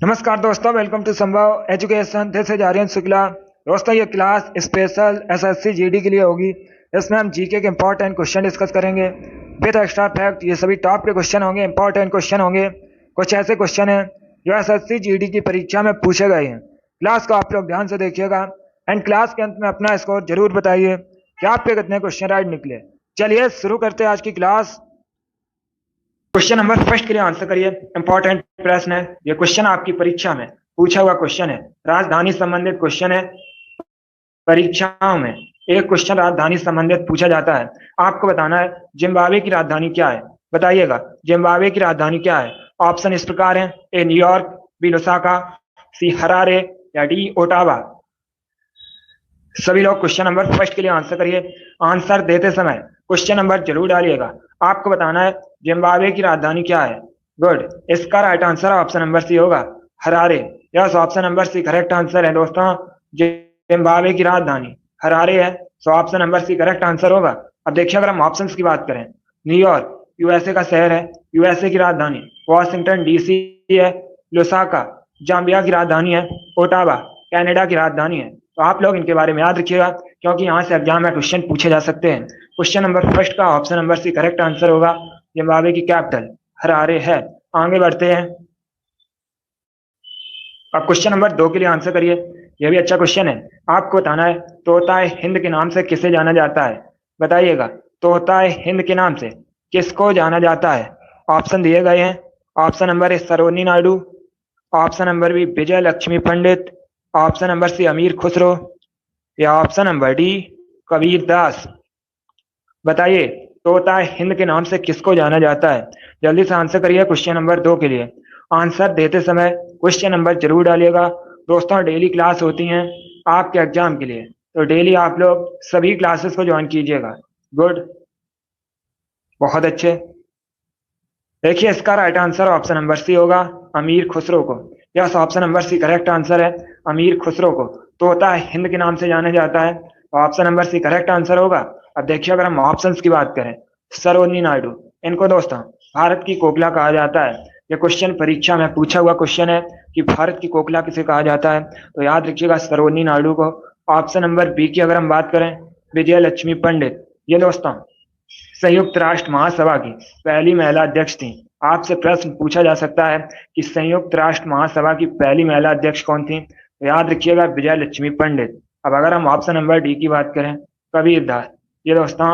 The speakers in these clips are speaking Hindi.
नमस्कार दोस्तों, welcome to Sambhav education. This is Aryan Shukla. दोस्तों, ये क्लास स्पेशल एसएससी जीडी के लिए होगी। इसमें हम जीके के इंपॉर्टेंट क्वेश्चन डिस्कस करेंगे विद एक्स्ट्रा फैक्ट। ये सभी टॉप के क्वेश्चन होंगे, इंपॉर्टेंट क्वेश्चन होंगे। कुछ ऐसे क्वेश्चन हैं जो एसएससी जीडी की परीक्षा में पूछे गए हैं। क्लास को आप लोग ध्यान से देखिएगा एंड क्लास के अंत में अपना स्कोर जरूर बताइए कि आपके कितने क्वेश्चन राइट निकले। चलिए शुरू करते हैं आज की क्लास। क्वेश्चन नंबर फर्स्ट के लिए आंसर करिए। इंपॉर्टेंट प्रश्न है, ये क्वेश्चन आपकी परीक्षा में पूछा हुआ क्वेश्चन है। राजधानी संबंधित क्वेश्चन है। परीक्षाओं में एक क्वेश्चन राजधानी संबंधित पूछा जाता है। आपको बताना है जिम्बाब्वे की राजधानी क्या है। बताइएगा जिम्बाब्वे की राजधानी क्या है। ऑप्शन इस प्रकार है: ए न्यूयॉर्क, बी लुसाका, सी हरारे या डी ओटावा। सभी लोग क्वेश्चन नंबर फर्स्ट के लिए आंसर करिए। आंसर देते समय क्वेश्चन नंबर जरूर डालिएगा। आपको बताना है जिम्बाब्वे की राजधानी क्या है। गुड, इसका right answer option number C होगा, Harare. Yes, option number C correct answer है दोस्तों। जिम्बाब्वे की राजधानी हरारे है, so option number C correct answer होगा। अब देखिए, अगर हम ऑप्शंस की बात करें, न्यूयॉर्क यूएसए का शहर है, यूएसए की राजधानी। वॉशिंगटन डीसी है। लुसाका जाम्बिया की राजधानी है। ओटावा कनाडा की राजधानी है। तो आप लोग इनके बारे में याद रखिएगा, क्योंकि यहाँ से एग्जाम में क्वेश्चन पूछे जा सकते हैं। क्वेश्चन नंबर फर्स्ट का option number C correct answer होगा। जिम्बाब्वे की कैपिटल हरारे है। आगे बढ़ते हैं। अब क्वेश्चन नंबर 2 के लिए आंसर करिए। यह भी अच्छा क्वेश्चन है। आपको बताना है तोताए हिंद के नाम से किसे जाना जाता है। बताइएगा तोताए हिंद के नाम से किसको जाना जाता है। ऑप्शन दिए गए हैं। Option number A Sarojini Naidu, option number B Vijay Lakshmi Pandit, option number C Amir Khusro या option number D Kabir Das. बताइए तोता हिंद के नाम से किसको जाना जाता है। जल्दी से आंसर करिए क्वेश्चन नंबर 2 के लिए। आंसर देते समय क्वेश्चन नंबर जरूर डालिएगा। दोस्तों, डेली क्लास होती हैं आपके एग्जाम के लिए, तो डेली आप लोग सभी क्लासेस को ज्वाइन कीजिएगा। गुड, बहुत अच्छे। देखिए, इसका right answer option number C होगा, अमीर खुसरो को। Yes, option number C correct answer है, अमीर खुसरो को तोता हिंद के नाम से जाना जाता है। Option number C correct answer होगा। अब देखिए, अगर हम ऑप्शंस की बात करें, सरोजिनी नायडू, इनको दोस्तों भारत की कोकिला कहा जाता है। यह क्वेश्चन परीक्षा में पूछा हुआ क्वेश्चन है कि भारत की कोकिला किसे कहा जाता है, तो याद रखिएगा सरोजिनी नायडू को। ऑप्शन नंबर बी की अगर हम बात करें, विजय लक्ष्मी पंडित, ये दोस्तों संयुक्त राष्ट्र महासभा की पहली महिला अध्यक्ष थी। आपसे प्रश्न पूछा जा सकता है कि संयुक्त राष्ट्र महासभा की पहली महिला अध्यक्ष कौन थी, तो याद रखिएगा विजय लक्ष्मी पंडित। अब अगर हम ऑप्शन नंबर डी की बात करें, कबीर दास, ये दोस्तों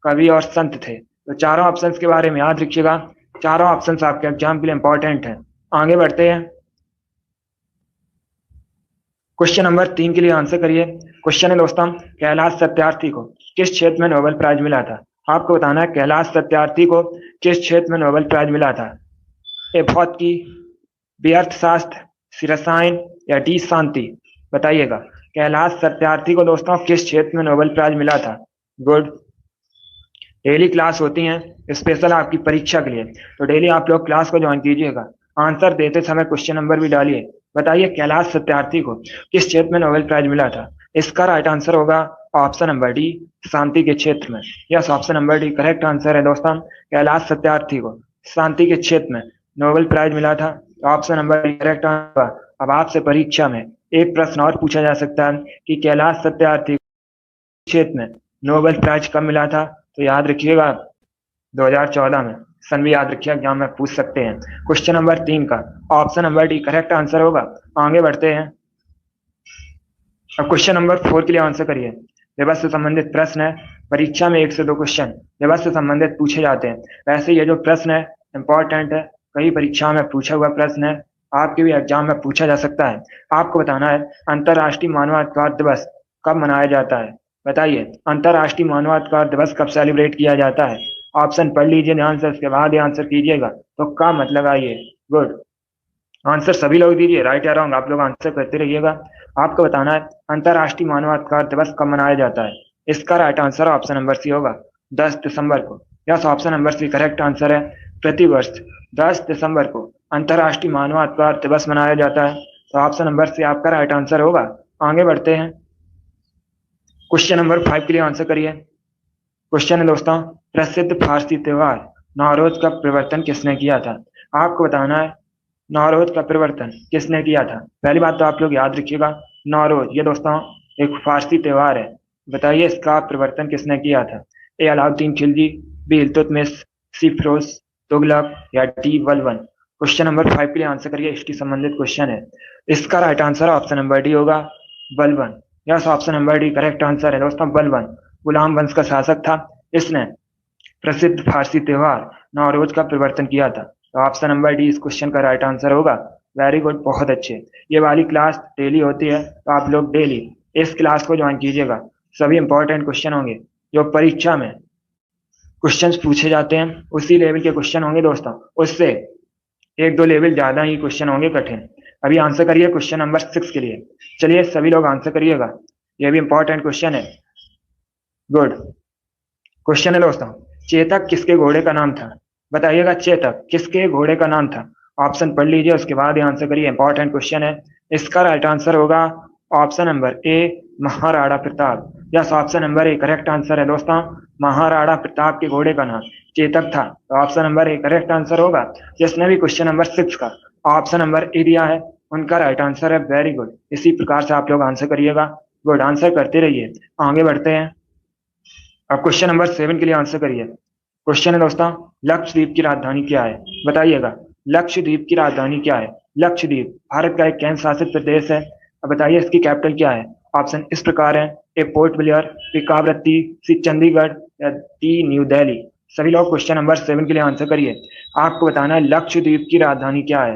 कवि और संत थे। तो चारों ऑप्शंस के बारे में याद रखिएगा। चारों ऑप्शंस आपके एग्जाम के लिए इंपॉर्टेंट हैं। आगे बढ़ते हैं। क्वेश्चन नंबर 3 के लिए आंसर करिए। क्वेश्चन है दोस्तों, कैलाश सत्यार्थी को किस क्षेत्र में नोबेल प्राइज मिला था। आपको बताना है कैलाश सत्यार्थी को किस क्षेत्र में नोबेल प्राइज मिला था। ए भौतिकी, बी अर्थशास्त्र, सी रसायन या डी शांति। बताइएगा कैलाश सत्यार्थी को दोस्तों किस क्षेत्र में नोबेल प्राइज मिला था। गुड, डेली क्लास होती हैं स्पेशल आपकी परीक्षा के लिए, तो डेली आप लोग क्लास को ज्वाइन कीजिएगा। आंसर देते समय क्वेश्चन नंबर भी डालिए। बताइए कैलाश सत्यार्थी को किस क्षेत्र में नोबेल प्राइज मिला था। इसका राइट आंसर होगा ऑप्शन नंबर डी, शांति के क्षेत्र में। Yes, option number D correct answer है दोस्तों। कैलाश सत्यार्थी को शांति के क्षेत्र में नोबेल प्राइज मिला था। Option number D correct answer. अब आपसे परीक्षा में एक प्रश्न और पूछा जा सकता है कि कैलाश सत्यार्थी क्षेत्र में नोबेल प्राइज कब मिला था, तो याद रखिएगा 2014 में। सन भी याद रखिए, एग्जाम में पूछ सकते हैं। क्वेश्चन नंबर 3 का option number D correct answer होगा। आगे बढ़ते हैं। अब क्वेश्चन नंबर 4 के लिए आंसर करिए। दिवस से संबंधित प्रश्न है। परीक्षा में 1 से 2 क्वेश्चन दिवस से संबंधित पूछे जाते हैं। वैसे ये जो प्रश्न है इंपॉर्टेंट है, कई परीक्षाओं में पूछा हुआ प्रश्न है, आपके भी एग्जाम में पूछा जा सकता है। आपको बताना है अंतर्राष्ट्रीय मानवाधिकार दिवस कब मनाया जाता है। बताइए अंतर्राष्ट्रीय मानवाधिकार दिवस कब सेलिब्रेट किया जाता है। ऑप्शन पढ़ लीजिए ध्यान से, उसके बाद आंसर कीजिएगा। तो का मतलब आइए। गुड, आंसर सभी लोग दीजिए, राइट या रॉन्ग आप लोग आंसर करते रहिएगा। आपको बताना है अंतर्राष्ट्रीय मानवाधिकार दिवस कब मनाया जाता है। इसका right answer option number C होगा, 10 दिसंबर को। Yes, option number C correct answer है। प्रतिवर्ष 10 दिसंबर को अंतर्राष्ट्रीय मानवाधिकार दिवस मनाया जाता है। तो ऑप्शन नंबर सी आपका राइट आंसर होगा। आगे बढ़ते हैं। क्वेश्चन नंबर 5 के लिए आंसर करिए। क्वेश्चन है दोस्तों, प्रसिद्ध फारसी त्योहार नौरोज का प्रवर्तन किसने किया था। आपको बताना है नौरोज का प्रवर्तन किसने किया था? पहली बात तो आप लोग याद रखिएगा, नौरोज ये दोस्तों एक फारसी त्योहार है। बताइए इसका प्रवर्तन किसने किया था? ए अलाउद्दीन खिलजी, बी इल्तुतमिश, सी फिरोज तुगलक या डी बलबन। क्वेश्चन नंबर 5 के लिए आंसर करिए, इसकी संबंधित क्वेश्चन है। इसका right answer option number D होगा, Balban. Yes, option number D correct answer है दोस्तों, बलबन। गुलाम वंश का शासक था, इसने प्रसिद्ध फारसी त्योहार नौरोज का प्रवर्तन किया था। तो ऑप्शन नंबर डी इस क्वेश्चन का राइट आंसर होगा। वेरी गुड, बहुत अच्छे। ये वाली क्लास डेली होती है, तो आप लोग डेली इस क्लास को ज्वाइन कीजिएगा। सभी इंपॉर्टेंट क्वेश्चन होंगे जो परीक्षा में क्वेश्चंस पूछे जाते हैं, उसी लेवल के क्वेश्चन होंगे दोस्तों। उससे एक दो लेवल ज्यादा ही क्वेश्चन होंगे कठिन। अभी आंसर करिए क्वेश्चन नंबर 6 के लिए। चलिए सभी लोग आंसर करिएगा, ये भी इंपॉर्टेंट क्वेश्चन है। गुड क्वेश्चन है दोस्तों, चेतक किसके घोड़े का नाम था? बताइएगा चेतक किसके घोड़े का नाम था? ऑप्शन पढ़ लीजिए, उसके बाद ही आंसर करिए, इंपॉर्टेंट क्वेश्चन है। इसका राइट आंसर होगा option number A, Maharana Pratap. Yes, option number A correct answer है दोस्तों, महाराणा प्रताप के घोड़े का नाम चेतक था। तो option number A correct answer होगा। जिसने भी क्वेश्चन नंबर 6 का ऑप्शन नंबर ए दिया है उनका राइट आंसर है। वेरी गुड, इसी प्रकार से आप लोग आंसर करिएगा। गुड, आंसर करते रहिए। आगे बढ़ते हैं, अब क्वेश्चन नंबर 7 के लिए आंसर करिए। क्वेश्चन है दोस्तों, लक्षद्वीप की राजधानी क्या है? बताइएगा लक्षद्वीप की राजधानी क्या है? लक्षद्वीप भारत का एक केंद्र शासित प्रदेश है। अब बताइए इसकी कैपिटल क्या है? ऑप्शन इस प्रकार है, ए पोर्ट ब्लेयर, बी कावरत्ती, सी चंडीगढ़ या डी न्यू दिल्ली। सभी लोग क्वेश्चन नंबर 7 के लिए आंसर करिए। आपको बताना है लक्षद्वीप की राजधानी क्या है।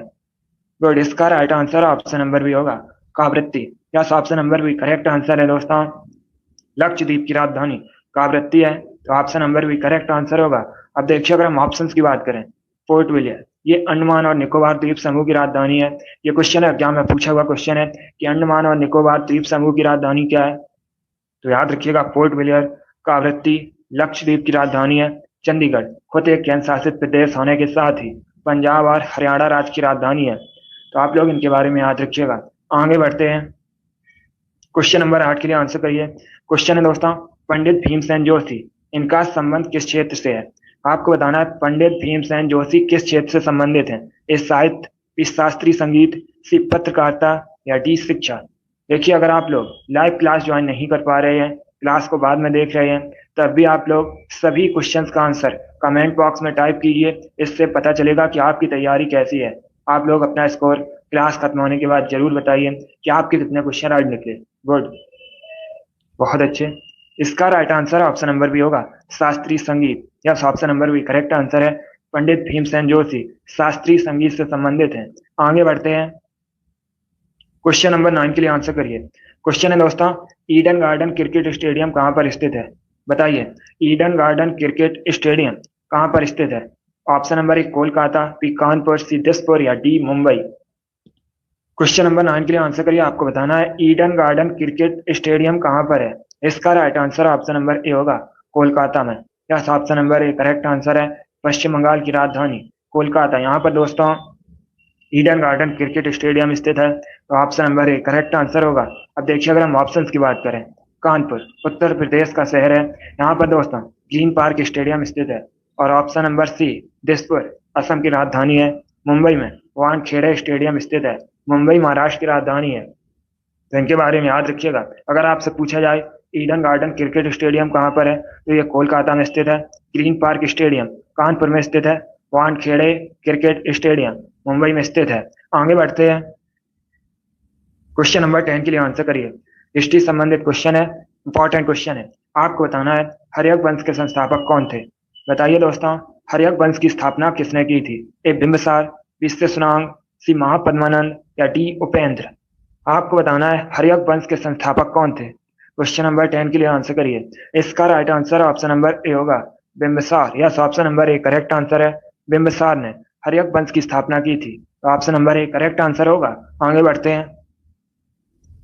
गुड, इसका right answer option number B होगा, Kavaratti. Yes, option number B correct answer है दोस्तों, लक्षद्वीप की राजधानी कावरत्ती है। तो option number B correct answer होगा। अब देखिए अगर हम ऑप्शंस की बात करें, पोर्ट विलियर ये अंडमान और निकोबार द्वीप समूह की राजधानी है। ये क्वेश्चन है एग्जाम में पूछा हुआ क्वेश्चन है कि अंडमान और निकोबार द्वीप समूह की राजधानी क्या है? तो याद रखिएगा पोर्ट विलियर, कावरत्ती लक्षद्वीप की राजधानी है। चंडीगढ़ खुद एक केंद्र शासित प्रदेश होने के साथ ही पंजाब और हरियाणा राज्य की राजधानी है। तो आप लोग इनके बारे में याद रखिएगा। आगे बढ़ते हैं, क्वेश्चन नंबर 8 के लिए आंसर करिए। क्वेश्चन है दोस्तों, पंडित भीमसेन जोशी इनका संबंध किस क्षेत्र से है? आपको बताना है पंडित भीमसेन जोशी किस क्षेत्र से संबंधित हैं। इस साहित्य, इस शास्त्रीय संगीत, सी पत्रकारिता या डी शिक्षा। देखिए अगर आप लोग लाइव क्लास ज्वाइन नहीं कर पा रहे हैं, क्लास को बाद में देख रहे हैं, तब भी आप लोग सभी क्वेश्चंस का आंसर कमेंट बॉक्स में टाइप कीजिए। इससे पता चलेगा कि आपकी तैयारी कैसी है। आप लोग अपना स्कोर क्लास खत्म होने के बाद जरूर बताइए कि आपके कितने क्वेश्चन राइट निकले। गुड, बहुत अच्छे। इसका right answer option number B होगा, शास्त्रीय संगीत। Yes, option number B correct answer है। पंडित भीमसेन जोशी शास्त्रीय संगीत से संबंधित हैं। आगे बढ़ते हैं, क्वेश्चन नंबर 9 के लिए आंसर करिए। क्वेश्चन है दोस्तों, ईडन गार्डन क्रिकेट स्टेडियम कहाँ पर स्थित है? बताइए ईडन गार्डन क्रिकेट स्टेडियम कहाँ पर स्थित है? Option number A Kolkata, B Kanpur, C Dispur या डी मुंबई। क्वेश्चन नंबर 9 के लिए आंसर करिए। आपको बताना है ईडन गार्डन क्रिकेट स्टेडियम कहाँ पर है। इसका right answer option number A होगा, कोलकाता में। Yes, option number A correct answer है। पश्चिम बंगाल की राजधानी कोलकाता, यहाँ पर दोस्तों ईडन गार्डन क्रिकेट स्टेडियम स्थित है। तो option number A correct answer होगा। अब देखिए अगर हम ऑप्शंस की बात करें, कानपुर उत्तर प्रदेश का शहर है, यहाँ पर दोस्तों ग्रीन पार्क स्टेडियम स्थित है। और option number C, Dispur Assam की राजधानी है। मुंबई में वानखेड़े स्टेडियम स्थित है। मुंबई महाराष्ट्र की राजधानी है। तो इनके बारे में याद रखिएगा। अगर आपसे पूछा जाए ईडन गार्डन क्रिकेट स्टेडियम कहाँ पर है, तो ये कोलकाता में स्थित है। ग्रीन पार्क स्टेडियम कानपुर में स्थित है। वानखेड़े क्रिकेट स्टेडियम मुंबई में स्थित है। आगे बढ़ते हैं, क्वेश्चन नंबर 10 के लिए आंसर करिए। हिस्ट्री संबंधित क्वेश्चन है, इंपॉर्टेंट क्वेश्चन है। आपको बताना है हर्यक वंश के संस्थापक कौन थे। बताइए दोस्तों हर्यक वंश की स्थापना किसने की थी? ए बिंबिसार, बी सुनांग, सी महापद्मानंद या डी उपेंद्र। आपको बताना है हर्यक वंश के संस्थापक कौन थे। क्वेश्चन नंबर 10 के लिए आंसर करिए। इसका right answer option number A होगा, Bimbisara. Yes, option number A correct answer है। बिंबिसार ने हर्यक वंश की स्थापना की थी। तो option number A correct answer होगा। आगे बढ़ते हैं,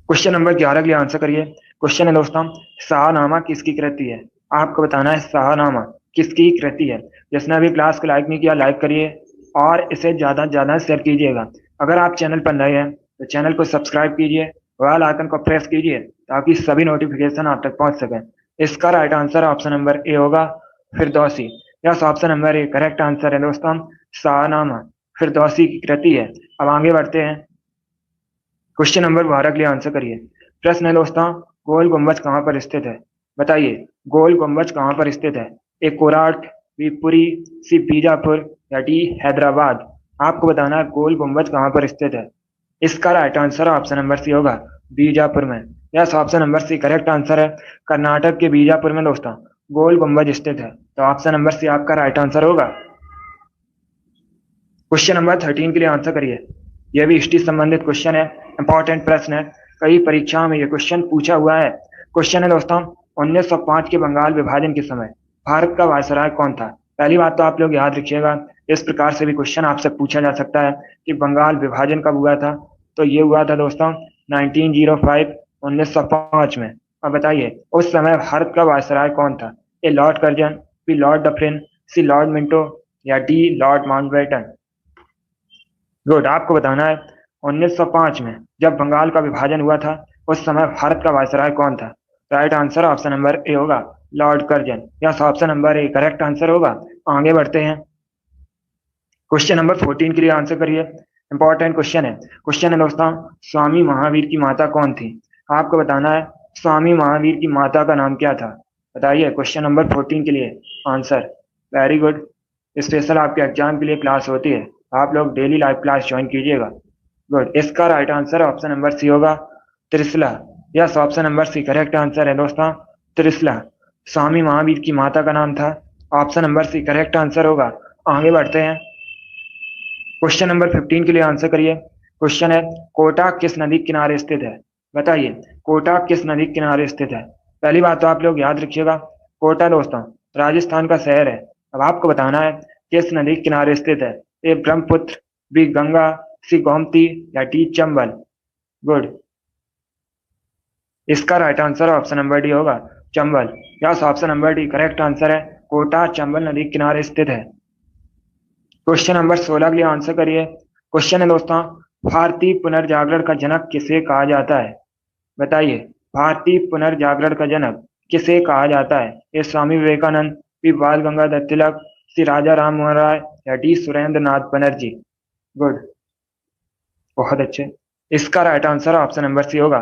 क्वेश्चन नंबर 11 के लिए आंसर करिए। क्वेश्चन है दोस्तों, शाहनामा किसकी कृति है? आपको बताना है शाहनामा किसकी कृति है। जिसने अभी क्लास को लाइक नहीं किया, लाइक करिए और इसे ज्यादा से ज्यादा शेयर कीजिएगा। अगर आप चैनल पर नए हैं तो चैनल को सब्सक्राइब कीजिए, बेल आइकन को प्रेस कीजिए ताकि सभी नोटिफिकेशन आप तक पहुंच सके। इसका right answer option number A होगा, Firdausi. Yes, option number A correct answer है दोस्तों, शाहनामा फिरदौसी की कृति है। अब आगे बढ़ते हैं। क्वेश्चन नंबर 12 के लिए आंसर करिए। प्रश्न है दोस्तों, गोल गुम्बज कहाँ पर स्थित है? बताइए, गोल गुम्बज कहाँ पर स्थित है? ए कोणार्क, बी पुरी, सी बीजापुर या डी हैदराबाद। आपको बताना है गोल गुम्बज कहाँ पर स्थित है। इसका right answer option number C होगा, बीजापुर में। Yes, option number C correct answer है। कर्नाटक के बीजापुर में दोस्तों गोल गुम्बज स्थित है, तो ऑप्शन नंबर सी आपका राइट आंसर होगा। क्वेश्चन नंबर 13 के लिए आंसर करिए। यह भी हिस्ट्री संबंधित क्वेश्चन है, इंपॉर्टेंट प्रश्न है, कई परीक्षाओं में यह क्वेश्चन पूछा हुआ है। क्वेश्चन है दोस्तों, 1905 के बंगाल विभाजन के समय भारत का वायसराय कौन था? पहली बात तो आप लोग याद रखिएगा, इस प्रकार से भी क्वेश्चन आपसे पूछा जा सकता है कि बंगाल विभाजन कब हुआ था। तो ये हुआ था दोस्तों 1905, 1905 में। अब बताइए उस समय भारत का वायसराय कौन था? A Lord Curzon, B Lord Dufferin, C Lord Minto या डी लॉर्ड माउंटबेटन। गुड, आपको बताना है 1905 में जब बंगाल का विभाजन हुआ था उस समय भारत का वायसराय कौन था? Right answer option number A होगा, lord Curzon. Yes, option number A correct answer होगा। आगे बढ़ते हैं। क्वेश्चन नंबर 14 के लिए आंसर करिए, इंपॉर्टेंट क्वेश्चन है। क्वेश्चन है दोस्तों, स्वामी महावीर की माता कौन थी? आपको बताना है स्वामी महावीर की माता का नाम क्या था? बताइए क्वेश्चन नंबर 14 के लिए आंसर। वेरी गुड, स्पेशल आपके एग्जाम के लिए क्लास होती है, आप लोग डेली लाइव क्लास ज्वाइन कीजिएगा। गुड, इसका right answer option number C होगा, Trishala. Yes, option number C correct answer है दोस्तों, त्रिशला स्वामी महावीर की माता का नाम था। Option number C correct answer होगा। आगे बढ़ते हैं। क्वेश्चन नंबर 15 के लिए आंसर करिए। क्वेश्चन है, कोटा किस नदी किनारे स्थित है? बताइए कोटा किस नदी किनारे स्थित है? पहली बात तो आप लोग याद रखिएगा, कोटा दोस्तों राजस्थान का शहर है। अब आपको बताना है किस नदी किनारे स्थित है। A Brahmaputra, B Ganga, C Gomti या डी चंबल। गुड, इसका right answer option number D होगा, Chambal. Yes, option number D correct answer है, कोटा चंबल नदी किनारे स्थित है। क्वेश्चन नंबर 16 के लिए आंसर करिए। क्वेश्चन है दोस्तों, भारतीय पुनर्जागरण का जनक किसे कहा जाता है? बताइए भारतीय पुनर्जागरण का जनक किसे कहा जाता है? ए स्वामी विवेकानंद, बी बाल गंगाधर तिलक, सी राजा राम मोहन राय या डी सुरेंद्र नाथ बनर्जी। गुड, बहुत अच्छे। इसका right answer option number C होगा,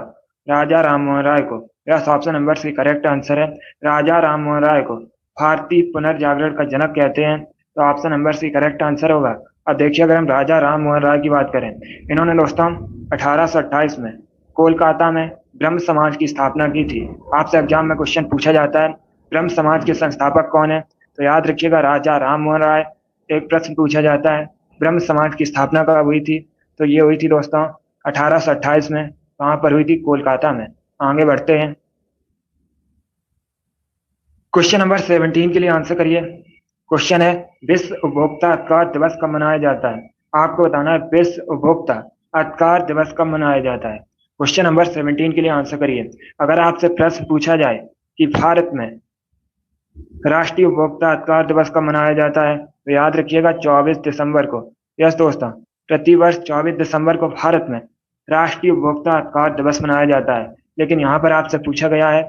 राजा राम मोहन राय को। Yes, option number C correct answer है, राजा राम मोहन राय को भारतीय पुनर्जागरण का जनक कहते हैं, तो option number C correct answer होगा। अब देखिए, अगर हम राजा राम मोहन राय की बात करें, इन्होंने दोस्तों 1828 में कोलकाता में ब्रह्म समाज की स्थापना की थी। आपसे एग्जाम में क्वेश्चन पूछा जाता है ब्रह्म समाज के संस्थापक कौन है, तो याद रखिएगा राजा राम मोहन राय। एक प्रश्न पूछा जाता है ब्रह्म समाज की स्थापना कब हुई थी, तो ये हुई थी दोस्तों 1828 में। कहाँ पर हुई थी? कोलकाता में। आगे बढ़ते हैं। क्वेश्चन नंबर 17 के लिए आंसर करिए। क्वेश्चन है, विश्व उपभोक्ता अधिकार दिवस कब मनाया जाता है? आपको बताना है विश्व उपभोक्ता अधिकार दिवस कब मनाया जाता है। क्वेश्चन नंबर 17 के लिए आंसर करिए। अगर आपसे प्रश्न पूछा जाए कि भारत में राष्ट्रीय उपभोक्ता अधिकार दिवस कब मनाया जाता है, तो याद रखिएगा 24 दिसंबर को। यस दोस्तों, प्रतिवर्ष 24 दिसंबर को भारत में राष्ट्रीय उपभोक्ता अधिकार दिवस मनाया जाता है। लेकिन यहाँ पर आपसे पूछा गया है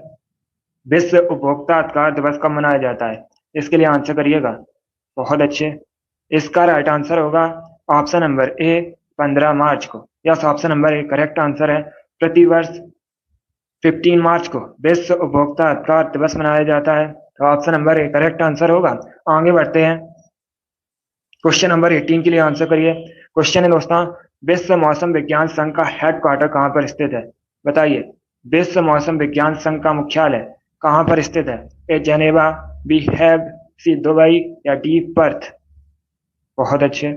विश्व उपभोक्ता अधिकार दिवस कब मनाया जाता है, इसके लिए आंसर करिएगा। बहुत अच्छे, इसका राइट आंसर होगा ऑप्शन नंबर ए 15 मार्च को। Yes, option number A correct answer है, प्रतिवर्ष 15 मार्च को विश्व उपभोक्ता अधिकार दिवस मनाया जाता है, तो option number A correct answer होगा। आगे बढ़ते हैं। क्वेश्चन नंबर 18 के लिए आंसर करिए। क्वेश्चन है दोस्तों, विश्व मौसम विज्ञान संघ का हेडक्वार्टर कहाँ पर स्थित है? बताइए विश्व मौसम विज्ञान संघ का मुख्यालय कहाँ पर स्थित है? A Geneva, B Hague, C Dubai या डी पर्थ। बहुत अच्छे,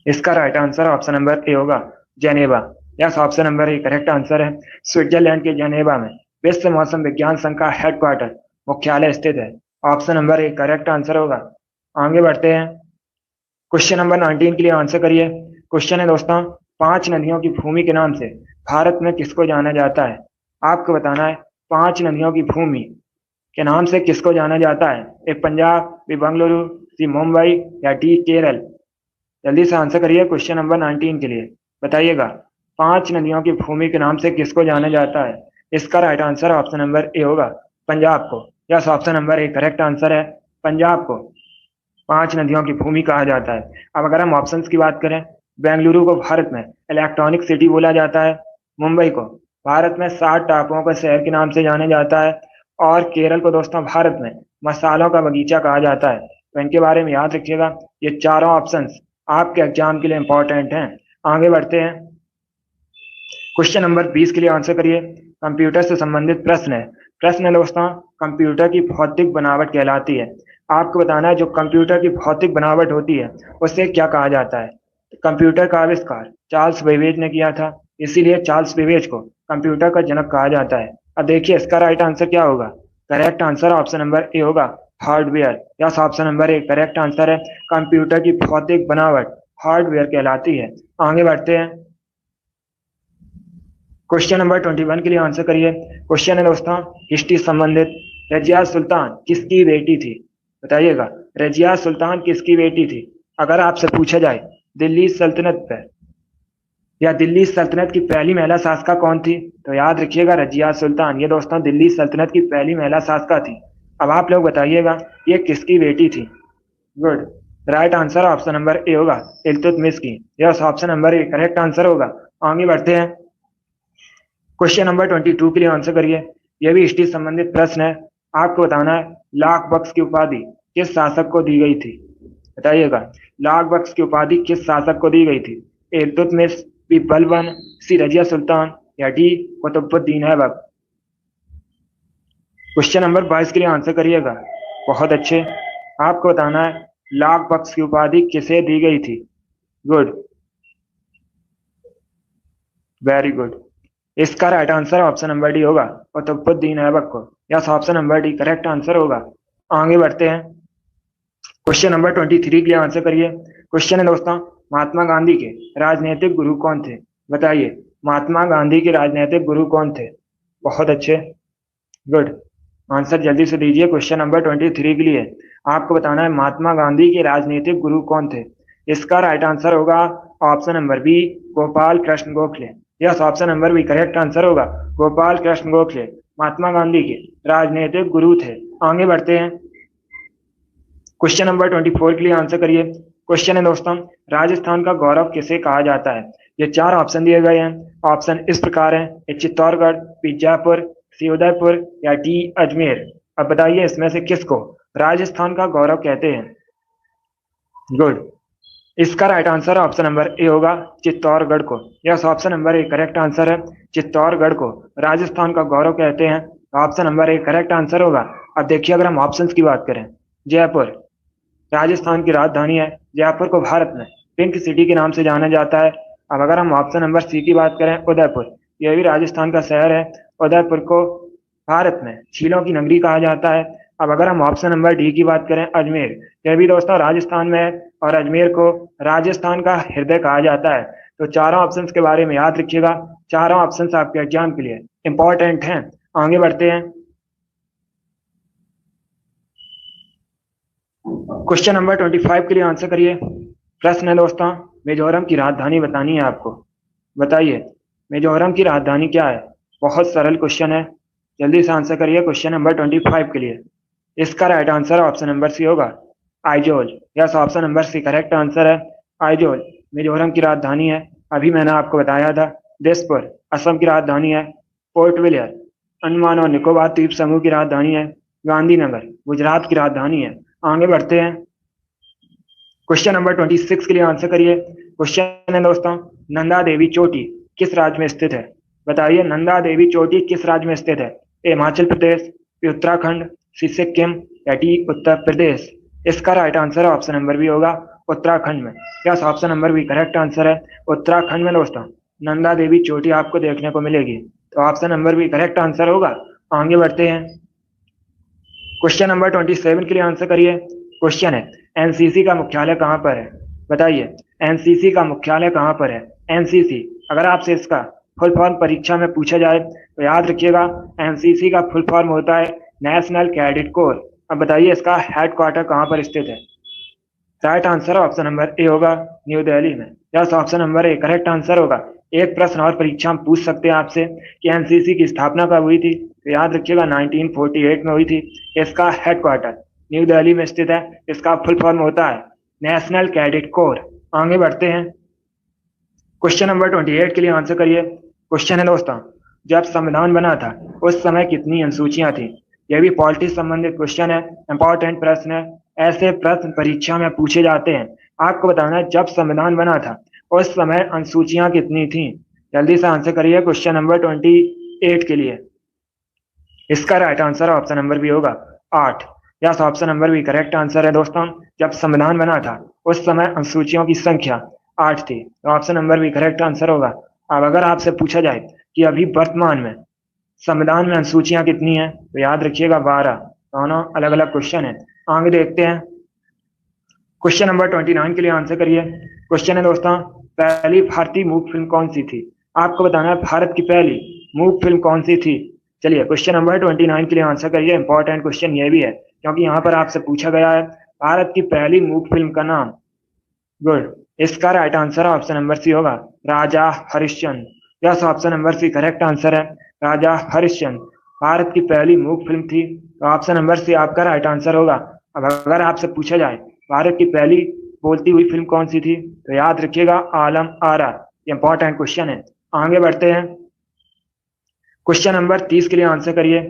इसका right answer option number A होगा, Geneva. Yes, option number A correct answer है, स्विट्जरलैंड के जेनेवा में विश्व मौसम विज्ञान संघ का हेडक्वार्टर मुख्यालय स्थित है। Option number A correct answer होगा। आगे बढ़ते हैं। क्वेश्चन नंबर 19 के लिए आंसर करिए। क्वेश्चन है दोस्तों, 5 नदियों की भूमि के नाम से भारत में किसको जाना जाता है? आपको बताना है 5 नदियों की भूमि के नाम से किसको जाना जाता है? ए पंजाब, बी बेंगलुरु, सी मुंबई या डी केरल। जल्दी से आंसर करिए क्वेश्चन नंबर 19 के लिए। बताइएगा 5 नदियों की भूमि के नाम से किसको जाना जाता है? इसका right answer option number A होगा, पंजाब को। Yes, option number A correct answer है, पंजाब को 5 नदियों की भूमि कहा जाता है। अब अगर हम ऑप्शंस की बात करें बेंगलुरु को भारत में इलेक्ट्रॉनिक सिटी बोला जाता है। मुंबई को भारत में 7 टापुओं के शहर के नाम से जाना जाता है। और केरल को दोस्तों भारत में मसालों का बगीचा कहा जाता है। तो इनके बारे में याद रखिएगा। ये चारों ऑप्शंस आपके एग्जाम के लिए इंपॉर्टेंट हैं। आगे बढ़ते हैं। क्वेश्चन नंबर 20 के लिए आंसर करिए। कंप्यूटर से संबंधित प्रश्न है। प्रश्न है दोस्तों, कंप्यूटर की भौतिक बनावट कहलाती है। आपको बताना है जो कंप्यूटर की भौतिक बनावट होती है उसे क्या कहा जाता है। कंप्यूटर का आविष्कार चार्ल्स बेबेज ने किया था, इसीलिए चार्ल्स बेबेज को कंप्यूटर का जनक कहा जाता है। अब देखिए इसका राइट आंसर क्या होगा। Correct answer option number A होगा, hardware. Yes, option number A correct answer है। कंप्यूटर की भौतिक बनावट हार्डवेयर कहलाती है। आगे बढ़ते हैं। क्वेश्चन नंबर 21 के लिए आंसर करिए। क्वेश्चन है दोस्तों हिस्ट्री संबंधित। रजिया सुल्तान किसकी बेटी थी, बताइएगा। रजिया सुल्तान किसकी बेटी थी। अगर आपसे पूछा जाए दिल्ली सल्तनत पर या दिल्ली सल्तनत की पहली महिला शासका कौन थी, तो याद रखिएगा रजिया सुल्तान। ये दोस्तों दिल्ली सल्तनत की पहली महिला शासका थी। अब आप लोग बताइएगा ये किसकी बेटी थी। Good, right answer option number A होगा, इल्तुतमिश की। Yes, option number A correct answer होगा। आगे बढ़ते हैं। क्वेश्चन नंबर 22 के लिए आंसर करिए। यह भी हिस्ट्री संबंधित प्रश्न है। आपको बताना है लाख बख्श की उपाधि किस शासक को दी गई थी, बताइएगा। लाख बख्श की उपाधि किस शासक को दी गई थी। इल्तुतमिश, बी बलबन, सी रजिया सुल्तान या D Qutbuddin Aibak. Question number 22 के लिए आंसर करिएगा। बहुत अच्छे। आपको बताना है लाख बख्श की उपाधि किसे दी गई थी। Good, very good. इसका right answer option number D होगा, कुतुबुद्दीन ऐबक को। Yes, option number D correct answer होगा। आगे बढ़ते हैं। क्वेश्चन नंबर 23 के लिए आंसर करिए। क्वेश्चन है दोस्तों महात्मा गांधी के राजनीतिक गुरु कौन थे, बताइए। महात्मा गांधी के राजनीतिक गुरु कौन थे। बहुत अच्छे, गुड। आंसर जल्दी से दीजिए। क्वेश्चन नंबर 23 के लिए आपको बताना है महात्मा गांधी के राजनीतिक गुरु कौन थे। इसका राइट आंसर होगा option number B, Gopal Krishna Gokhale. Yes, option number B correct answer होगा, गोपाल कृष्ण गोखले महात्मा गांधी के राजनीतिक गुरु थे। आगे बढ़ते हैं। क्वेश्चन नंबर 24 के लिए आंसर करिए। क्वेश्चन है दोस्तों राजस्थान का गौरव किसे कहा जाता है। ये 4 ऑप्शन दिए गए हैं। ऑप्शन इस प्रकार है, ए चित्तौड़गढ़, बी जयपुर, सी उदयपुर या डी अजमेर। अब बताइए इसमें से किसको राजस्थान का गौरव कहते हैं। गुड, इसका right answer option number A होगा, चित्तौड़गढ़ को। Yes, option number A correct answer है। चित्तौड़गढ़ को राजस्थान का गौरव कहते हैं। Option number A correct answer होगा। अब देखिए अगर हम ऑप्शंस की बात करें, जयपुर राजस्थान की राजधानी है। जयपुर को भारत में पिंक सिटी के नाम से जाना जाता है। अब अगर हम ऑप्शन नंबर सी की बात करें, उदयपुर, यह भी राजस्थान का शहर है। उदयपुर को भारत में झीलों की नगरी कहा जाता है। अब अगर हम ऑप्शन नंबर डी की बात करें, अजमेर, यह भी दोस्तों राजस्थान में है और अजमेर को राजस्थान का हृदय कहा जाता है। तो चारों ऑप्शंस के बारे में याद रखिएगा। चारों ऑप्शंस आपके एग्जाम के लिए इंपॉर्टेंट हैं। आगे बढ़ते हैं। क्वेश्चन नंबर 25 के लिए आंसर करिए। प्रश्न है दोस्तों मिजोरम की राजधानी बतानी है आपको, बताइए मिजोरम की राजधानी क्या है। बहुत सरल क्वेश्चन है, जल्दी से आंसर करिए क्वेश्चन नंबर 25 के लिए। इसका right answer option number C होगा, Aizawl. Yes, option number C correct answer है। आइजोल मिजोरम की राजधानी है। अभी मैंने आपको बताया था। दिसपुर असम की राजधानी है। पोर्ट विलियर अंडमान और निकोबार द्वीप समूह की राजधानी है। गांधीनगर गुजरात की राजधानी है। आगे बढ़ते हैं। क्वेश्चन नंबर 26 के लिए आंसर करिए। क्वेश्चन है दोस्तों नंदा देवी चोटी किस राज्य में स्थित है, बताइए। नंदा देवी चोटी किस राज्य में स्थित है। A Himachal Pradesh, B Uttarakhand, C Sikkim या डी उत्तर प्रदेश। इसका right answer option number B होगा, उत्तराखंड में। Yes, option number B correct answer है। उत्तराखंड में दोस्तों नंदा देवी चोटी आपको देखने को मिलेगी। तो option number B correct answer होगा। आगे बढ़ते हैं। क्वेश्चन नंबर 27 के लिए आंसर करिए। क्वेश्चन है एनसीसी का मुख्यालय कहां पर है, बताइए। एनसीसी का मुख्यालय कहां पर है। एनसीसी अगर आपसे इसका फुल फॉर्म परीक्षा में पूछा जाए तो याद रखिएगा एनसीसी का फुल फॉर्म होता है नेशनल कैडेट कोर। अब बताइए इसका हेडक्वार्टर कहां पर स्थित है। Right answer option number A होगा, न्यू दिल्ली में। Yes, option number A correct answer होगा। एक प्रश्न और परीक्षा में पूछ सकते हैं आपसे कि एनसीसी की स्थापना कब हुई थी, तो याद रखिएगा 1948 में हुई थी। इसका हेडक्वार्टर न्यू दिल्ली में स्थित है। इसका फुल फॉर्म होता है नेशनल कैडेट कोर। आगे बढ़ते हैं। क्वेश्चन नंबर 28 के लिए आंसर करिए। क्वेश्चन है दोस्तों, जब संविधान बना था उस समय कितनी अनुसूचियां थी? यह भी पॉलिटी से संबंधित क्वेश्चन है, इंपॉर्टेंट प्रश्न है। ऐसे प्रश्न परीक्षा में पूछे जाते हैं। आपको बताना है जब संविधान बना था उस समय अनुसूचियां कितनी थी। जल्दी से आंसर करिए क्वेश्चन नंबर 28 के लिए। इसका right answer option number B होगा 8। Yes, option number B correct answer है दोस्तों। जब संविधान बना था उस समय अनुसूचियों की संख्या 8 थी, तो option number B correct answer होगा। अब अगर आपसे पूछा जाए कि अभी वर्तमान में संविधान में अनुसूचियां कितनी हैं, तो याद रखिएगा 12। दोनों अलग अलग क्वेश्चन है। आगे देखते हैं। क्वेश्चन नंबर 29 के लिए आंसर करिए। क्वेश्चन है दोस्तों, पहली भारतीय मूक फिल्म कौन सी थी? आपको बताना है भारत की पहली मूक फिल्म कौन सी थी। चलिए क्वेश्चन नंबर 29 के लिए आंसर करिए। इंपॉर्टेंट क्वेश्चन ये भी है क्योंकि यहाँ पर आपसे पूछा गया है भारत की पहली मूक फिल्म का नाम। गुड, इसका right answer option number C होगा Raja Harishchandra. Yes, option number C correct answer है राजा हरिश्चंद्र। भारत की पहली मूक फिल्म थी, तो ऑप्शन नंबर सी आपका राइट आंसर होगा। अब अगर आपसे पूछा जाए भारत की पहली बोलती हुई फिल्म कौन सी थी, तो याद रखिएगा आलम आरा। ये इंपॉर्टेंट क्वेश्चन है। आगे बढ़ते हैं। क्वेश्चन नंबर 30 के लिए आंसर करिए।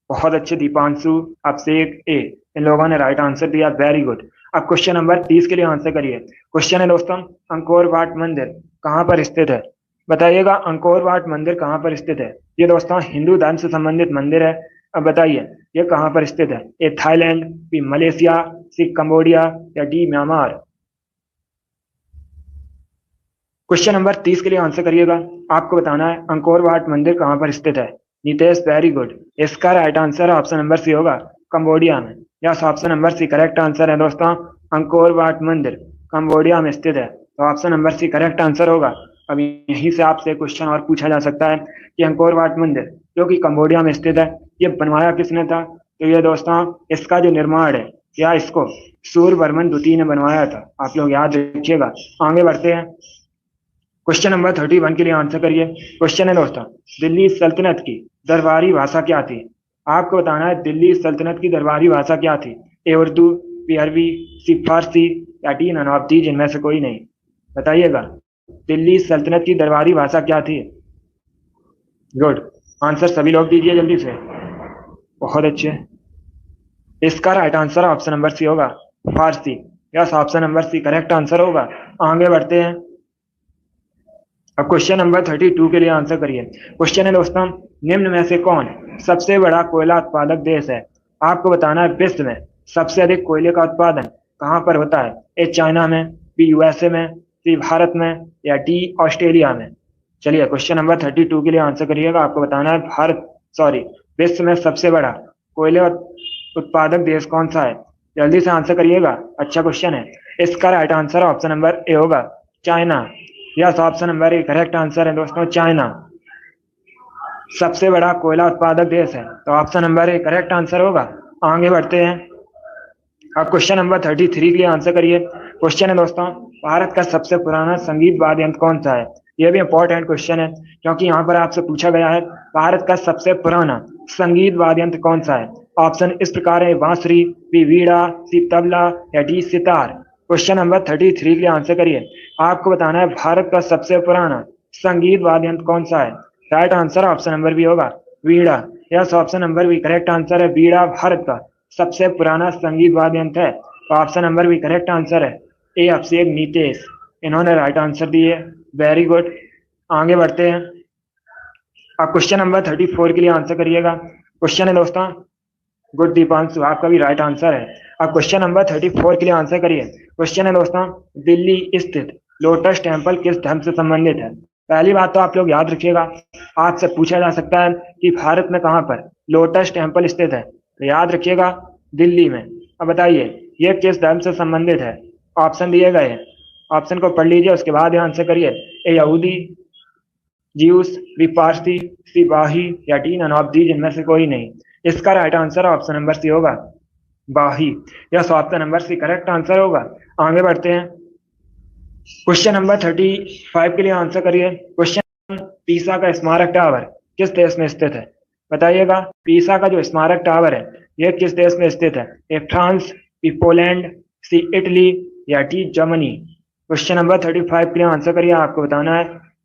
बहुत अच्छे, दीपांशु, अभिषेक, ए, इन लोगों ने राइट आंसर दिया, वेरी गुड। अब क्वेश्चन नंबर 30 के लिए आंसर करिए। क्वेश्चन है दोस्तों, अंकोर वाट मंदिर कहाँ पर स्थित है? बताइएगा अंकोर वाट मंदिर कहाँ पर स्थित है? ये दोस्तों हिंदू धर्म से संबंधित मंदिर है। अब बताइए ये कहाँ पर स्थित है? A Thailand, B Malaysia, C Cambodia या डी म्यांमार। क्वेश्चन नंबर 30 के लिए आंसर करिएगा। आपको बताना है अंकोर वाट मंदिर कहाँ पर स्थित है। Nitesh, very good. इसका right answer option number C होगा कंबोडिया में। Yes, option number C correct answer है दोस्तों। अंकोर वाट मंदिर कंबोडिया में स्थित है, तो option number C correct answer होगा। अब यहीं से आपसे क्वेश्चन और पूछा जा सकता है कि अंकोर वाट मंदिर जो कि कंबोडिया में स्थित है, ये बनवाया किसने था? तो ये दोस्तों इसका जो निर्माण है या इसको सूर्यवर्मन द्वितीय ने बनवाया था। आप लोग याद रखिएगा। आगे बढ़ते हैं। क्वेश्चन नंबर 31 के लिए आंसर करिए। क्वेश्चन है दोस्तों, दिल्ली सल्तनत की दरबारी भाषा क्या थी? आपको बताना है दिल्ली सल्तनत की दरबारी भाषा क्या थी। ए उर्दू, बी अरबी, सी फारसी या डी नन ऑफ दीज इनमें से कोई नहीं। बताइएगा दिल्ली सल्तनत की दरबारी भाषा क्या थी। गुड, आंसर सभी लोग दीजिए जल्दी से। बहुत अच्छे। इसका right answer option number C होगा Farsi. Yes, option number C correct answer होगा। आगे बढ़ते हैं। अब क्वेश्चन नंबर 32 के लिए आंसर करिए। क्वेश्चन है दोस्तों, निम्न में से कौन सबसे बड़ा कोयला उत्पादक देश है? आपको बताना है विश्व में सबसे अधिक कोयले का उत्पादन कहाँ पर होता है। ए चाइना में, बी यूएसए में, सी भारत में या डी ऑस्ट्रेलिया में। चलिए क्वेश्चन नंबर 32 के लिए आंसर करिएगा। आपको बताना है विश्व में सबसे बड़ा कोयले उत्पादक देश कौन सा है। जल्दी से आंसर करिएगा, अच्छा क्वेश्चन है। इसका right answer option number A होगा China. Yes, option number A correct answer है दोस्तों, चाइना सबसे बड़ा कोयला उत्पादक देश है, तो option number A correct answer होगा। आगे बढ़ते हैं। अब क्वेश्चन नंबर 33 के लिए आंसर करिए। क्वेश्चन है दोस्तों, भारत का सबसे पुराना संगीत वाद्य यंत्र कौन सा है? यह भी इंपॉर्टेंट क्वेश्चन है क्योंकि यहाँ पर आपसे पूछा गया है भारत का सबसे पुराना संगीत वाद्य यंत्र कौन सा है। ऑप्शन इस प्रकार है, बांसुरी, बी वीणा, सी तबला या डी सितार। क्वेश्चन नंबर 33 के लिए आंसर करिए। आपको बताना है भारत का सबसे पुराना संगीत वाद्य यंत्र कौन सा है। Right answer option number B होगा veena. Yes, option number B correct answer है, वीणा भारत का सबसे पुराना संगीत वाद्य यंत्र है, तो option number B correct answer है। ए अभिषेक, नीतेश, इन्होंने राइट आंसर दिए, वेरी गुड। आगे बढ़ते हैं। अब क्वेश्चन नंबर 34 के लिए आंसर करिएगा। क्वेश्चन है दोस्तों, गुड दीपांशु, आपका भी राइट आंसर है। अब क्वेश्चन नंबर 34 के लिए आंसर करिए। क्वेश्चन है दोस्तों, दिल्ली स्थित लोटस टेम्पल किस धर्म से संबंधित है? पहली बात तो आप लोग याद रखिएगा, आपसे पूछा जा सकता है कि भारत में कहाँ पर लोटस टेम्पल स्थित है, तो याद रखिएगा दिल्ली में। अब बताइए ये किस धर्म से संबंधित है। ऑप्शन दिए गए हैं, ऑप्शन को पढ़ लीजिए, उसके बाद आंसर करिए। ए यहूदी, ज्यूस, बी पारसी, सी बाही या डी नन ऑफ दीज इनमें से कोई नहीं। इसका right answer option number C होगा बाही। Yes, option number C correct answer होगा। आगे बढ़ते हैं। क्वेश्चन नंबर 35 के लिए आंसर करिए। क्वेश्चन, पीसा का स्मारक टावर किस देश में स्थित है? बताइएगा पीसा का जो स्मारक टावर है यह किस देश में स्थित है। A France, B Poland, C Italy या डी जर्मनी। क्वेश्चन नंबर 35 के लिए आंसर करिए। आपको बताना है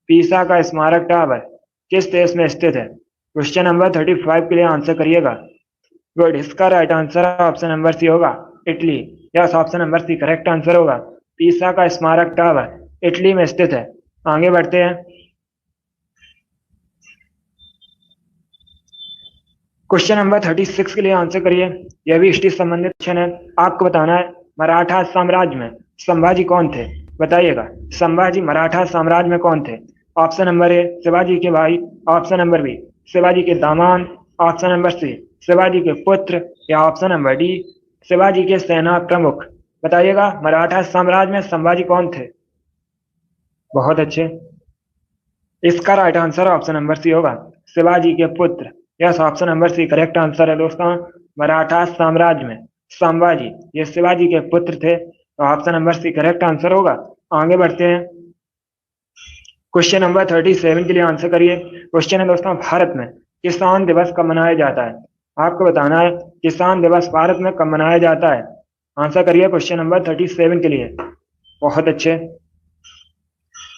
पीसा का स्मारक टावर किस देश में स्थित है। क्वेश्चन नंबर 35 के लिए आंसर करिएगा। गुड, इसका right answer option number C होगा, Italy. Yes, option number C correct answer होगा। पीसा का स्मारक टावर इटली में स्थित है। आगे बढ़ते हैं। क्वेश्चन नंबर 36 के लिए आंसर करिए। यह भी हिस्ट्री संबंधित क्वेश्चन है। आपको बताना है मराठा साम्राज्य में संभाजी कौन थे, बताइएगा। संभाजी मराठा साम्राज्य में कौन थे। ऑप्शन नंबर ए शिवाजी के भाई, ऑप्शन नंबर बी शिवाजी के दामाद, ऑप्शन नंबर सी शिवाजी के पुत्र, या ऑप्शन नंबर डी शिवाजी के सेना प्रमुख। बताइएगा मराठा साम्राज्य में संभाजी कौन थे। बहुत अच्छे, इसका right answer option number C होगा, शिवाजी के पुत्र। Yes, option number C correct answer है दोस्तों। मराठा साम्राज्य में संभाजी ये शिवाजी के पुत्र थे, तो option number C correct answer होगा। आगे बढ़ते हैं। क्वेश्चन नंबर 37 के लिए आंसर करिए। क्वेश्चन है दोस्तों भारत में किसान दिवस कब मनाया जाता है। आपको बताना है किसान दिवस भारत में कब मनाया जाता है। आंसर करिए क्वेश्चन नंबर 37 के लिए। बहुत अच्छे,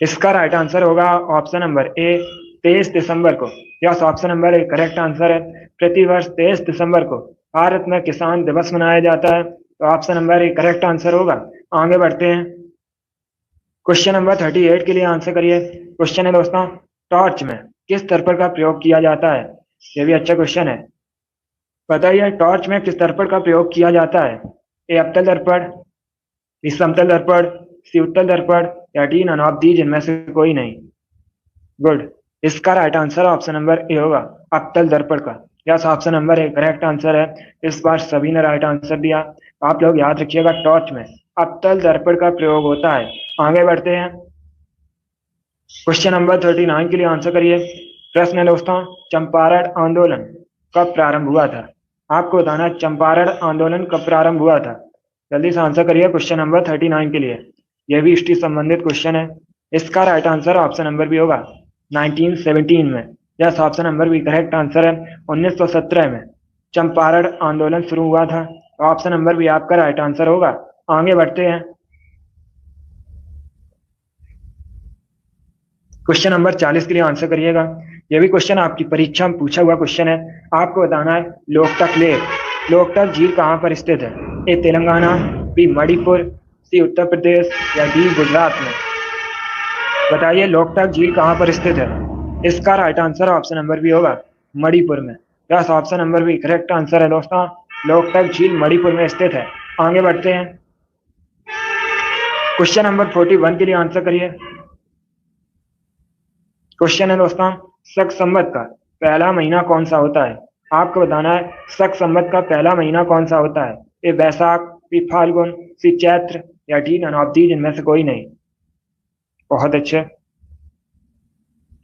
इसका राइट आंसर होगा ऑप्शन नंबर ए 23 दिसंबर को। Yes, option number A correct answer है। प्रतिवर्ष 23 दिसंबर को भारत में किसान दिवस मनाया जाता है, तो option number A correct answer होगा। आगे बढ़ते हैं। क्वेश्चन नंबर 38 के लिए आंसर करिए। क्वेश्चन है दोस्तों टॉर्च में किस दर्पण का प्रयोग किया जाता है। ये भी अच्छा क्वेश्चन है। बताइए टॉर्च में किस दर्पण का प्रयोग किया जाता है। ए अवतल दर्पण, बी समतल दर्पण, सी उत्तल दर्पण, या डी नन ऑफ दीज इनमें से कोई नहीं। गुड, इसका right answer option number A होगा, अवतल दर्पण का। Yes, option number A correct answer है। इस बार सभी ने राइट आंसर दिया। आप लोग याद रखिएगा टॉर्च में अवतल दर्पण का प्रयोग होता है। आगे बढ़ते हैं। क्वेश्चन नंबर 39 के लिए आंसर करिए। प्रश्न है दोस्तों चंपारण आंदोलन कब प्रारंभ हुआ था। आपको बताना है चंपारण आंदोलन कब प्रारंभ हुआ था। जल्दी से आंसर करिए क्वेश्चन नंबर 39 के लिए। यह भी हिस्ट्री संबंधित क्वेश्चन है। इसका राइट आंसर ऑप्शन नंबर भी होगा 1917 में। Yes, option number B correct answer है। 1917 में चंपारण आंदोलन शुरू हुआ था, तो ऑप्शन नंबर भी आपका राइट आंसर होगा। आगे बढ़ते हैं। क्वेश्चन नंबर 40 के लिए आंसर करिएगा। यह भी क्वेश्चन आपकी परीक्षा में पूछा हुआ क्वेश्चन है। आपको बताना है लोकटक लेक लोकटक झील कहाँ पर स्थित है। ए तेलंगाना, बी मणिपुर, सी उत्तर प्रदेश, या डी गुजरात में। बताइए लोकटक झील कहाँ पर स्थित है। इसका राइट आंसर ऑप्शन नंबर भी होगा मणिपुर में। Yes, option number B correct answer है दोस्तों। लोकटक झील मणिपुर में स्थित है। आगे बढ़ते हैं। क्वेश्चन नंबर 41 के लिए आंसर करिए। क्वेश्चन है दोस्तों शक संवत का पहला महीना कौन सा होता है। आपको बताना है शक संवत का पहला महीना कौन सा होता है। ए बैसाख, बी फाल्गुन, सी चैत्र, या डी नन ऑफ दीज इनमें से कोई नहीं। बहुत अच्छे,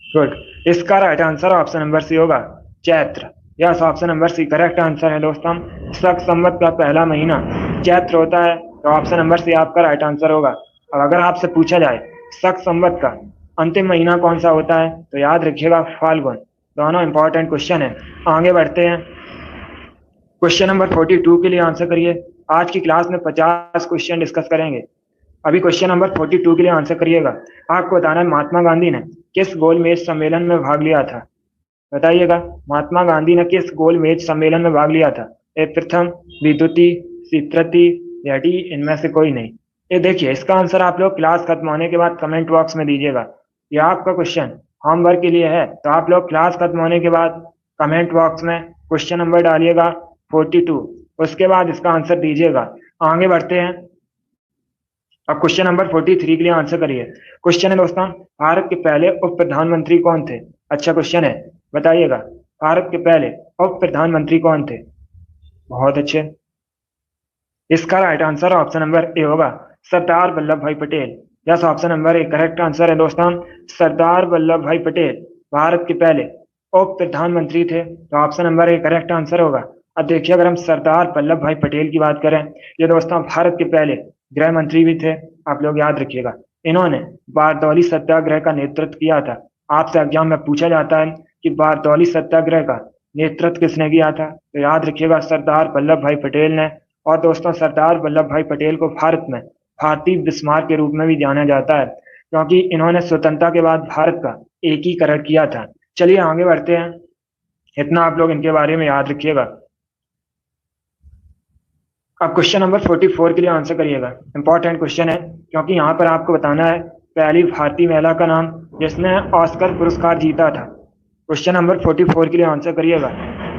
गुड, इसका right answer option number C होगा Chaitra. Yes, option number C correct answer है दोस्तों। शक संवत का पहला महीना चैत्र होता है, तो ऑप्शन नंबर सी आपका राइट आंसर होगा। अब अगर आपसे पूछा जाए शक संवत का अंतिम महीना कौन सा होता है, तो याद रखिएगा फाल्गुन। दोनों इंपॉर्टेंट क्वेश्चन है। आगे बढ़ते हैं। क्वेश्चन नंबर 42 के लिए आंसर करिए। आज की क्लास में 50 क्वेश्चन डिस्कस करेंगे। अभी क्वेश्चन नंबर 42 के लिए आंसर करिएगा। आपको बताना है महात्मा गांधी ने किस गोलमेज सम्मेलन में भाग लिया था। बताइएगा महात्मा गांधी ने किस गोलमेज सम्मेलन में भाग लिया था। ए प्रथम, बी द्वितीय, सी तृतीय, या डी इनमें से कोई नहीं। ये देखिए इसका आंसर आप लोग क्लास खत्म होने के बाद कमेंट बॉक्स में दीजिएगा। ये आपका क्वेश्चन होमवर्क के लिए है, तो आप लोग क्लास खत्म होने के बाद कमेंट बॉक्स में क्वेश्चन नंबर डालिएगा 42, उसके बाद इसका आंसर दीजिएगा। आगे बढ़ते हैं। अब क्वेश्चन नंबर 43 के लिए आंसर करिए। क्वेश्चन है दोस्तों भारत के पहले उप प्रधानमंत्री कौन थे। अच्छा क्वेश्चन है, बताइएगा भारत के पहले उप प्रधानमंत्री कौन थे। बहुत अच्छे, इसका right answer option number A होगा सरदार वल्लभ भाई Patel. Yes, option number A correct answer है दोस्तों। सरदार वल्लभ भाई पटेल भारत के पहले उप प्रधानमंत्री थे, तो option number A correct answer होगा। अब देखिए अगर हम सरदार वल्लभ भाई पटेल की बात करें, ये दोस्तों भारत के पहले गृह मंत्री भी थे। आप लोग याद रखिएगा इन्होंने बारदौली सत्याग्रह का नेतृत्व किया था। आपसे एग्जाम में पूछा जाता है कि बारदौली सत्याग्रह का नेतृत्व किसने किया था, तो याद रखिएगा सरदार वल्लभ भाई पटेल ने। और दोस्तों सरदार वल्लभ भाई पटेल को भारत में भारतीय बिस्मार्क के रूप में भी जाना जाता है, क्योंकि इन्होंने स्वतंत्रता के बाद भारत का एकीकरण किया था। चलिए आगे बढ़ते हैं, इतना आप लोग इनके बारे में याद रखिएगा। अब क्वेश्चन नंबर 44 के लिए आंसर करिएगा। इंपॉर्टेंट क्वेश्चन है, क्योंकि यहाँ पर आपको बताना है पहली भारतीय महिला का नाम जिसने ऑस्कर पुरस्कार जीता था। क्वेश्चन नंबर 44 के लिए आंसर करिएगा।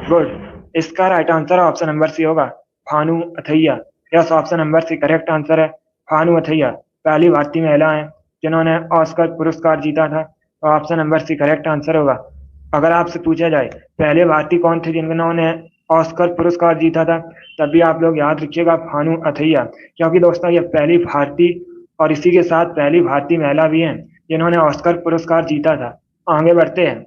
गुड, इसका right answer option number C होगा, Bhanu Athaiya. Yes, option number C correct answer है, भानु अथैया पहली भारतीय महिला है जिन्होंने ऑस्कर पुरस्कार जीता था, तो option number C correct answer होगा। अगर आपसे पूछा जाए पहले भारतीय कौन थे जिन्होंने ऑस्कर पुरस्कार जीता था, तब भी आप लोग याद रखिएगा भानु अथैया, क्योंकि दोस्तों ये पहली भारतीय और इसी के साथ पहली भारतीय महिला भी हैं जिन्होंने ऑस्कर पुरस्कार जीता था। आगे बढ़ते हैं,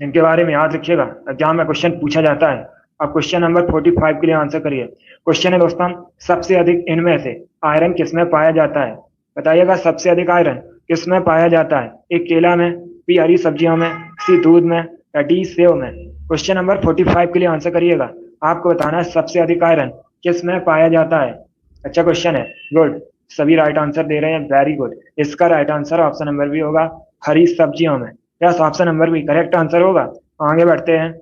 इनके बारे में याद रखिएगा, एग्जाम में क्वेश्चन पूछा जाता है। अब क्वेश्चन नंबर 45 के लिए आंसर करिए। क्वेश्चन है दोस्तों, सबसे अधिक इनमें से आयरन किसमें पाया जाता है? बताइएगा, सबसे अधिक आयरन किसमें पाया जाता है? ए केला में, बी हरी सब्जियों में, सी दूध में, या डी सेव में? क्वेश्चन नंबर 45 के लिए आंसर करिएगा। आपको बताना है सबसे अधिक आयरन किस में पाया जाता है। अच्छा क्वेश्चन है, गुड, सभी राइट आंसर दे रहे हैं, वेरी गुड। इसका right answer option number B होगा, हरी सब्जियों में। Yes, option number B correct answer होगा। आगे बढ़ते हैं,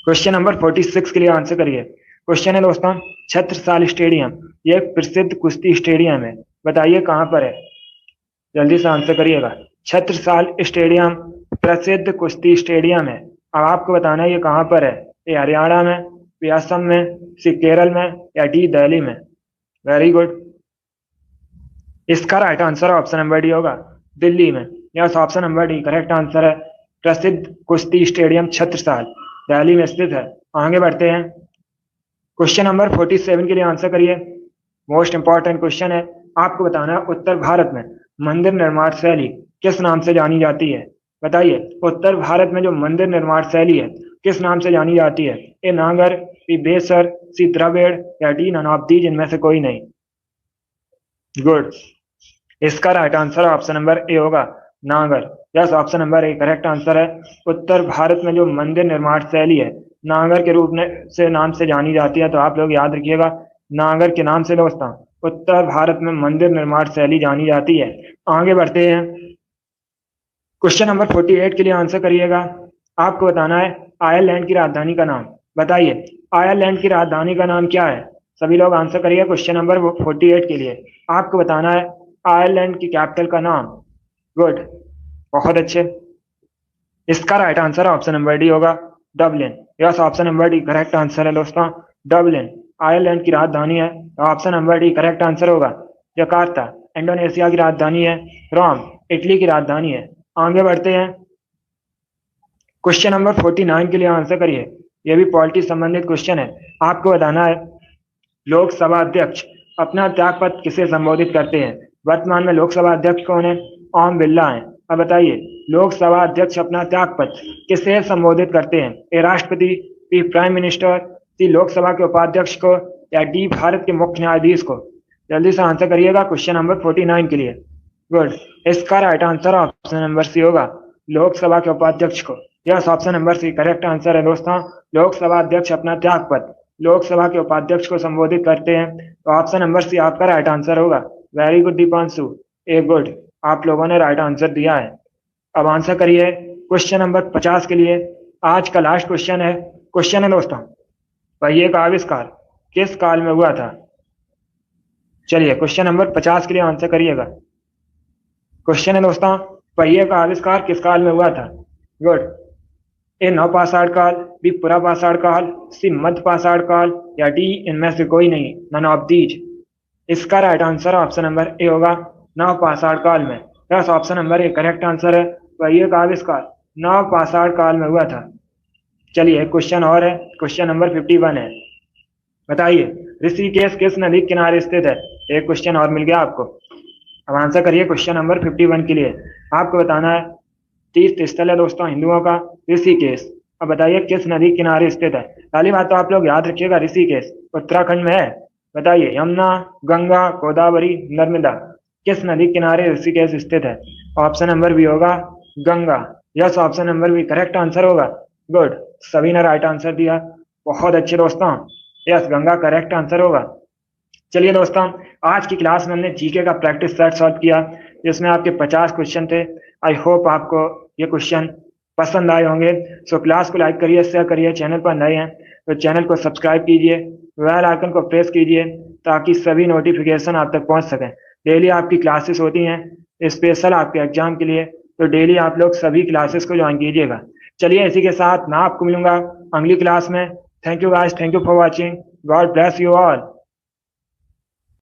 क्वेश्चन नंबर 46 के लिए आंसर करिए। क्वेश्चन है दोस्तों, छत्रसाल स्टेडियम ये एक प्रसिद्ध कुश्ती स्टेडियम है, बताइए कहां पर है? जल्दी से आंसर करिएगा। छत्रसाल स्टेडियम प्रसिद्ध कुश्ती स्टेडियम है, अब आपको बताना है ये कहां पर है। ये हरियाणा में, बी असम में, सी केरल में, या डी दिल्ली में? वेरी गुड, इसका right answer option number D होगा, दिल्ली में। Yes, option number D correct answer है, प्रसिद्ध कुश्ती स्टेडियम छत्रसाल दिल्ली में स्थित है। आगे बढ़ते हैं, क्वेश्चन नंबर 47 के लिए आंसर करिए। मोस्ट इंपॉर्टेंट क्वेश्चन है, आपको बताना है उत्तर भारत में मंदिर निर्माण शैली किस नाम से जानी जाती है? बताइए, उत्तर भारत में जो मंदिर निर्माण शैली है किस नाम से जानी जाती है? ए नागर, बी बेसर, सी द्रविड़, या डी नन ऑफ दीज इनमें से कोई नहीं? गुड, इसका right answer option number A होगा, नागर। Yes, option number A correct answer है। उत्तर भारत में जो मंदिर निर्माण शैली है नागर के रूप में से नाम से जानी जाती है, तो आप लोग याद रखिएगा, नागर के नाम से दोस्तों उत्तर भारत में मंदिर निर्माण शैली जानी जाती है। आगे बढ़ते हैं, क्वेश्चन नंबर 48 के लिए आंसर करिएगा। आपको बताना है आयरलैंड की राजधानी का नाम, बताइए आयरलैंड की राजधानी का नाम क्या है? सभी लोग आंसर करिए क्वेश्चन नंबर 48 के लिए। आपको बताना है आयरलैंड की कैपिटल का नाम। गुड, बहुत अच्छे, इसका right answer option number D होगा, Dublin. Yes, option number D correct answer है दोस्तों, डबलिन आयरलैंड की राजधानी है, तो option number D correct answer होगा। जकार्ता इंडोनेशिया की राजधानी है, रोम इटली की राजधानी है। आगे बढ़ते हैं, क्वेश्चन नंबर 49 के लिए आंसर करिए। यह भी पॉलिटिक्स संबंधित क्वेश्चन है। आपको बताना है लोकसभा अध्यक्ष अपना त्यागपत्र किसे संबोधित करते हैं? वर्तमान में लोकसभा अध्यक्ष कौन है? ओम बिरला है। अब बताइए लोकसभा अध्यक्ष अपना त्यागपत्र किसे संबोधित करते हैं? ए राष्ट्रपति, बी प्राइम मिनिस्टर, सी लोकसभा के उपाध्यक्ष को, या डी भारत के मुख्य न्यायाधीश को? जल्दी से आंसर करिएगा क्वेश्चन नंबर 49 के लिए। गुड, इसका right answer option number C होगा, लोकसभा के उपाध्यक्ष को। Yes, option number C correct answer है दोस्तों, लोकसभा अध्यक्ष अपना त्यागपत्र लोकसभा के उपाध्यक्ष को संबोधित करते हैं, तो ऑप्शन नंबर सी आपका राइट आंसर होगा। Very good Deepanshu, a good, आप लोगों ने राइट आंसर दिया है। अब आंसर करिए क्वेश्चन नंबर 50 के लिए। आज का लास्ट क्वेश्चन है। क्वेश्चन है दोस्तों, पहिए का आविष्कार किस काल में हुआ था? चलिए क्वेश्चन नंबर 50 के लिए आंसर करिएगा। क्वेश्चन है दोस्तों, पहिए का आविष्कार किस काल में हुआ था? गुड, ए नवपाषाण काल, बी पुरापाषाण काल, सी मध्यपाषाण काल, या डी इनमें से कोई नहीं, नन ऑफ दीज? इसका right answer option number A होगा, नवपाषाण काल में। Yes, option number A correct answer है, पहिए का आविष्कार नवपाषाण काल में हुआ था। चलिए क्वेश्चन और है, क्वेश्चन नंबर 51 है। बताइए ऋषिकेश किस नदी के किनारे स्थित है? एक क्वेश्चन और मिल गया आपको। अब आंसर करिए क्वेश्चन नंबर 51 के लिए। आपको बताना है तीर्थ स्थल है दोस्तों हिंदुओं का ऋषिकेश। अब बताइए किस नदी किनारे स्थित है? पहली बात तो आप लोग याद रखिएगा, ऋषिकेश उत्तराखंड में है। बताइए यमुना, गंगा, गोदावरी, नर्मदा, किस नदी किनारे ऋषिकेश स्थित है? ऑप्शन नंबर बी होगा, Ganga. Yes, option number B correct answer good. गुड, सभी ने राइट आंसर दिया, बहुत अच्छे दोस्तों। यस, गंगा करेक्ट आंसर होगा। चलिए दोस्तों, आज की क्लास में हमने जीके का प्रैक्टिस सेट सॉल्व किया, जिसमें आपके 50 क्वेश्चन थे। आई होप आपको ये क्वेश्चन पसंद आए होंगे। सो क्लास को लाइक करिए, शेयर करिए। चैनल पर नए हैं तो चैनल को सब्सक्राइब कीजिए, बेल आइकन को प्रेस कीजिए ताकि सभी नोटिफिकेशन आप तक पहुंच सकें। डेली आपकी क्लासेस होती हैं स्पेशल आपके एग्जाम के लिए, तो डेली आप लोग सभी क्लासेस को ज्वाइन कीजिएगा। चलिए, इसी के साथ मैं आपको मिलूंगा अगली क्लास में। Thank you guys, thank you for watching. God bless you all.